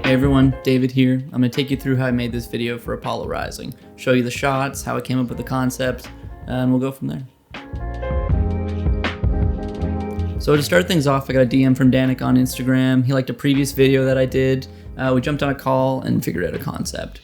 Hey everyone, David here. I'm going to take you through how I made this video for Apollo Rising, show you the shots, how I came up with the concept, and we'll go from there. So to start things off, I got a DM from Danik on Instagram. He liked a previous video that I did. We jumped on a call and figured out a concept.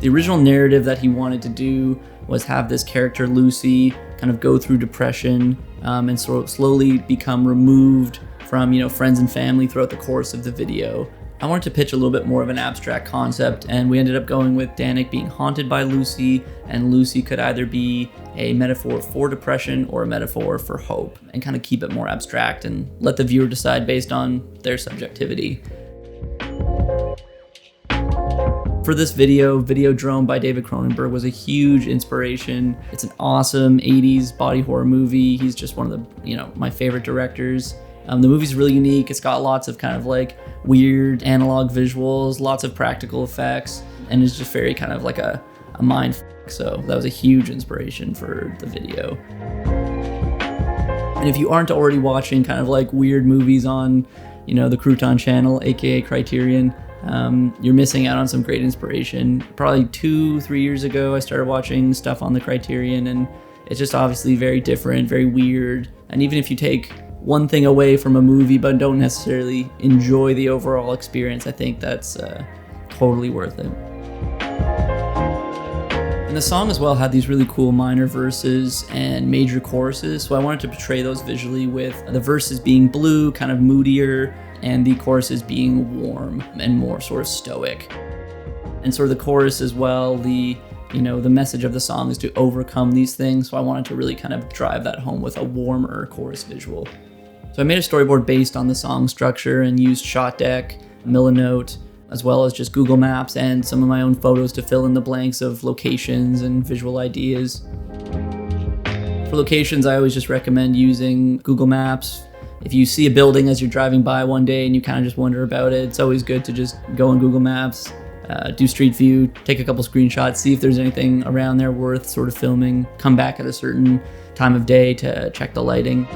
The original narrative that he wanted to do was have this character Lucy kind of go through depression and sort of slowly become removed from, friends and family throughout the course of the video. I wanted to pitch a little bit more of an abstract concept, and we ended up going with Danik being haunted by Lucy, and Lucy could either be a metaphor for depression or a metaphor for hope, and kind of keep it more abstract and let the viewer decide based on their subjectivity. For this video, Videodrome by David Cronenberg was a huge inspiration. It's an awesome 80s body horror movie. He's just one of the, my favorite directors. The movie's really unique. It's got lots of kind of like weird analog visuals, lots of practical effects, and it's just very kind of like a mind f***. So that was a huge inspiration for the video. And if you aren't already watching kind of like weird movies on, the Crouton channel, aka Criterion, you're missing out on some great inspiration. Probably 2-3 years ago, I started watching stuff on the Criterion, and it's just obviously very different, very weird. And even if you take one thing away from a movie but don't necessarily enjoy the overall experience, I think that's totally worth it. And the song as well had these really cool minor verses and major choruses, so I wanted to portray those visually with the verses being blue, kind of moodier, and the choruses being warm and more sort of stoic. And sort of the chorus as well, the message of the song is to overcome these things, so I wanted to really kind of drive that home with a warmer chorus visual. So I made a storyboard based on the song structure and used ShotDeck, Millinote, as well as just Google Maps and some of my own photos to fill in the blanks of locations and visual ideas. For locations, I always just recommend using Google Maps. If you see a building as you're driving by one day and you kind of just wonder about it, it's always good to just go on Google Maps, do Street View, take a couple screenshots, see if there's anything around there worth sort of filming, come back at a certain time of day to check the lighting.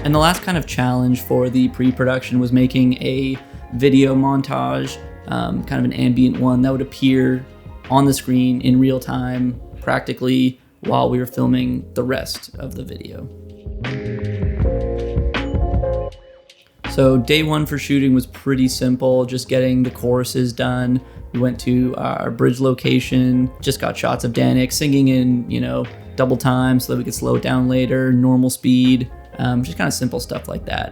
And the last kind of challenge for the pre-production was making a video montage, kind of an ambient one that would appear on the screen in real time, practically while we were filming the rest of the video. So day one for shooting was pretty simple, just getting the choruses done. We went to our bridge location, just got shots of Danik singing in, double time so that we could slow it down later, normal speed, just kind of simple stuff like that.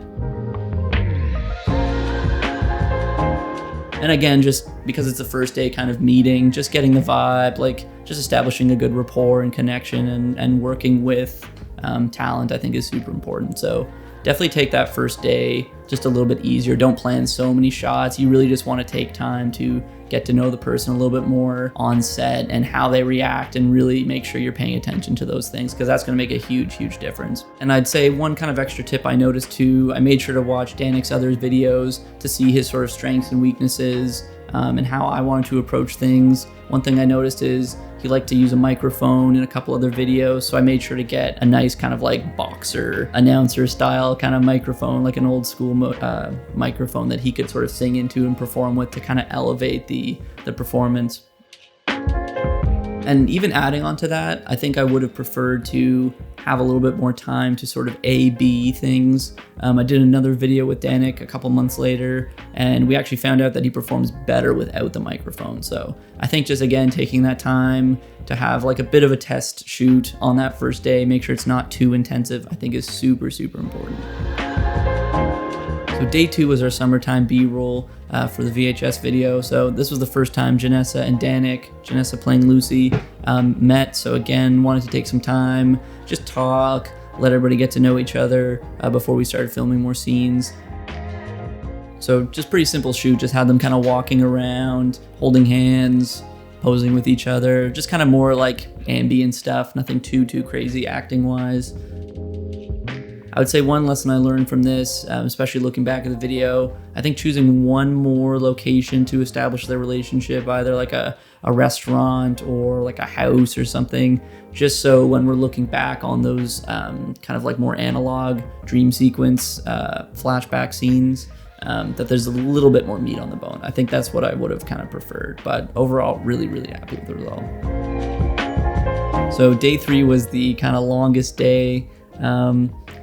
And again, just because it's the first day kind of meeting, just getting the vibe, like just establishing a good rapport and connection and working with talent, I think is super important. So definitely take that first day just a little bit easier. Don't plan so many shots. You really just want to take time to get to know the person a little bit more on set and how they react, and really make sure you're paying attention to those things, because that's going to make a huge difference. And I'd say one kind of extra tip I noticed too, I made sure to watch Danik's other videos to see his sort of strengths and weaknesses and how I wanted to approach things. One thing I noticed is he liked to use a microphone in a couple other videos, so I made sure to get a nice kind of like boxer, announcer style kind of microphone, like an old school microphone that he could sort of sing into and perform with to kind of elevate the performance. And even adding on to that, I think I would have preferred to have a little bit more time to sort of A/B things. I did another video with Danik a couple months later, and we actually found out that he performs better without the microphone. So I think just again, taking that time to have like a bit of a test shoot on that first day, make sure it's not too intensive, I think is super important. So day 2 was our summertime B-roll for the VHS video. So this was the first time Janessa and Danik, Janessa playing Lucy, met. So again, wanted to take some time, just talk, let everybody get to know each other before we started filming more scenes. So just pretty simple shoot, just had them kind of walking around, holding hands, posing with each other, just kind of more like ambient stuff, nothing too crazy acting wise. I would say one lesson I learned from this, especially looking back at the video, I think choosing one more location to establish their relationship, either like a restaurant or like a house or something, just so when we're looking back on those kind of like more analog dream sequence flashback scenes, that there's a little bit more meat on the bone. I think that's what I would have kind of preferred, but overall, really, really happy with the result. So day 3 was the kind of longest day.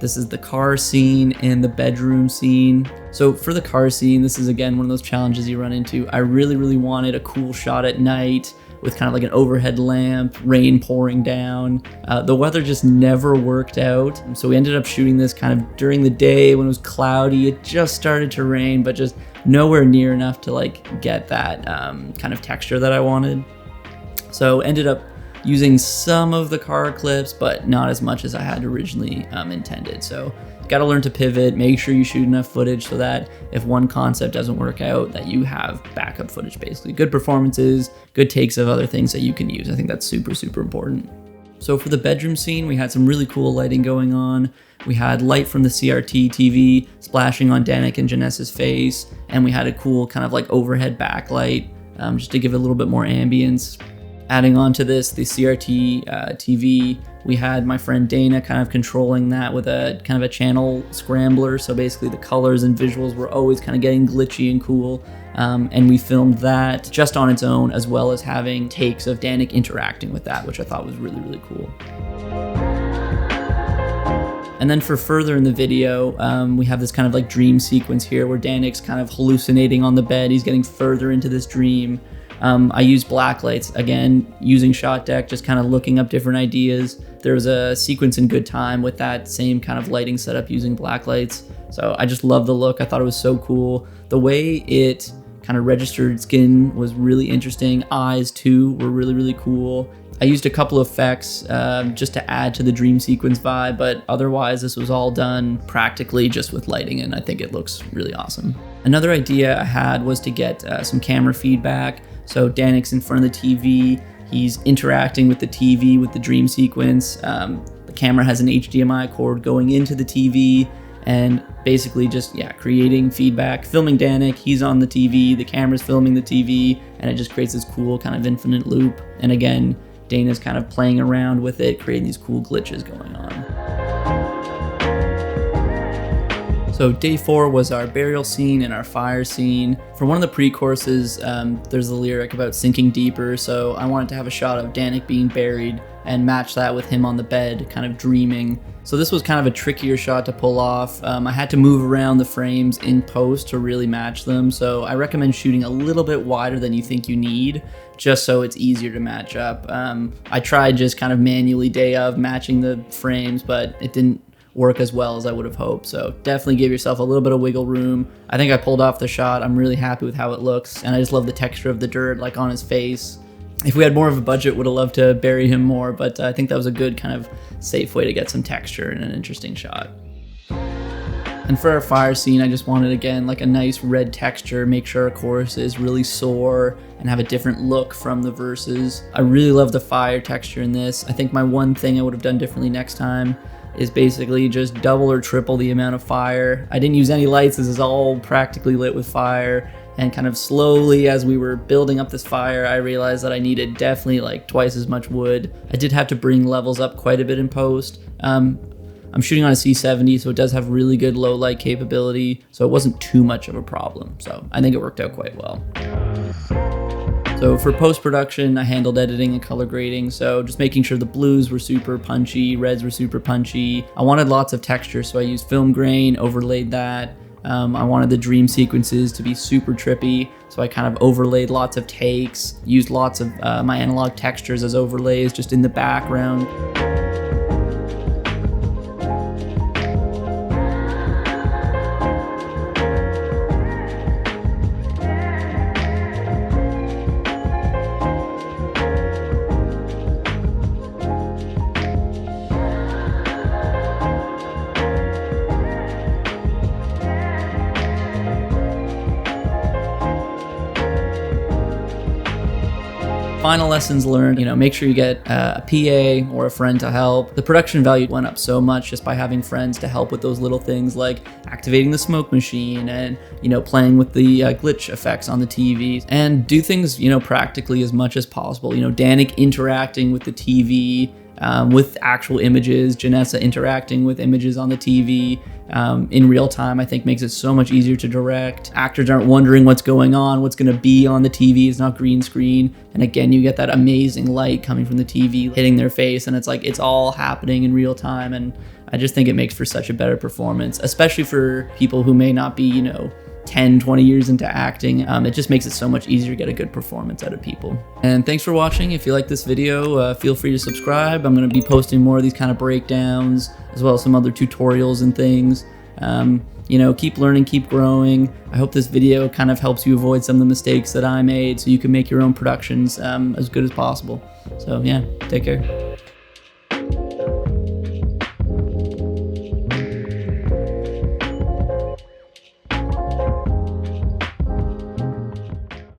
This is the car scene and the bedroom scene. So for the car scene, this is again one of those challenges you run into. I really, really wanted a cool shot at night with kind of like an overhead lamp, rain pouring down. The weather just never worked out. So we ended up shooting this kind of during the day when it was cloudy. It just started to rain, but just nowhere near enough to like get that kind of texture that I wanted. So ended up using some of the car clips, but not as much as I had originally intended. So got to learn to pivot, make sure you shoot enough footage so that if one concept doesn't work out, that you have backup footage, basically. Good performances, good takes of other things that you can use. I think that's super, super important. So for the bedroom scene, we had some really cool lighting going on. We had light from the CRT TV splashing on Danik and Janessa's face, and we had a cool kind of like overhead backlight just to give it a little bit more ambience. Adding on to this, the CRT TV, we had my friend Dana kind of controlling that with a kind of a channel scrambler. So basically the colors and visuals were always kind of getting glitchy and cool. And we filmed that just on its own, as well as having takes of Danik interacting with that, which I thought was really, really cool. And then for further in the video, we have this kind of like dream sequence here where Danik's kind of hallucinating on the bed. He's getting further into this dream. I used black lights, again, using Shot Deck, just kind of looking up different ideas. There was a sequence in Good Time with that same kind of lighting setup using black lights. So I just love the look. I thought it was so cool. The way it kind of registered skin was really interesting. Eyes too were really, really cool. I used a couple of effects just to add to the dream sequence vibe, but otherwise this was all done practically just with lighting, and I think it looks really awesome. Another idea I had was to get some camera feedback. So Danik's in front of the TV, he's interacting with the TV with the dream sequence. The camera has an HDMI cord going into the TV, and basically just, creating feedback, filming Danik, he's on the TV, the camera's filming the TV, and it just creates this cool kind of infinite loop. And again, Dana's kind of playing around with it, creating these cool glitches going on. So day 4 was our burial scene and our fire scene. For one of the pre-courses, there's a lyric about sinking deeper, so I wanted to have a shot of Danik being buried and match that with him on the bed, kind of dreaming. So this was kind of a trickier shot to pull off. I had to move around the frames in post to really match them, so I recommend shooting a little bit wider than you think you need, just so it's easier to match up. I tried just kind of manually day of matching the frames, but it didn't work as well as I would have hoped. So definitely give yourself a little bit of wiggle room. I think I pulled off the shot. I'm really happy with how it looks, and I just love the texture of the dirt like on his face. If we had more of a budget, would have loved to bury him more, but I think that was a good kind of safe way to get some texture and an interesting shot. And for our fire scene, I just wanted, again, like a nice red texture, make sure our choruses really soar and have a different look from the verses. I really love the fire texture in this. I think my one thing I would have done differently next time is basically just double or triple the amount of fire. I didn't use any lights. This is all practically lit with fire. And kind of slowly, as we were building up this fire, I realized that I needed definitely like twice as much wood. I did have to bring levels up quite a bit in post. I'm shooting on a C70, so it does have really good low light capability, so it wasn't too much of a problem. So I think it worked out quite well. So for post-production, I handled editing and color grading, so just making sure the blues were super punchy, reds were super punchy. I wanted lots of texture, so I used film grain, overlaid that. I wanted the dream sequences to be super trippy, so I kind of overlaid lots of takes, used lots of my analog textures as overlays just in the background. Final lessons learned, you know, make sure you get a PA or a friend to help. The production value went up so much just by having friends to help with those little things like activating the smoke machine and, you know, playing with the glitch effects on the TV, and do things, you know, practically as much as possible. You know, Danik interacting with the TV, with actual images, Janessa interacting with images on the TV in real time, I think makes it so much easier to direct. Actors aren't wondering what's going on, what's going to be on the TV. It's not green screen. And again, you get that amazing light coming from the TV hitting their face, and it's like it's all happening in real time. And I just think it makes for such a better performance, especially for people who may not be, you know, 10, 20 years into acting. It just makes it so much easier to get a good performance out of people. And thanks for watching. If you like this video, feel free to subscribe. I'm going to be posting more of these kind of breakdowns, as well as some other tutorials and things. You know, keep learning, keep growing. I hope this video kind of helps you avoid some of the mistakes that I made so you can make your own productions as good as possible. So yeah, take care.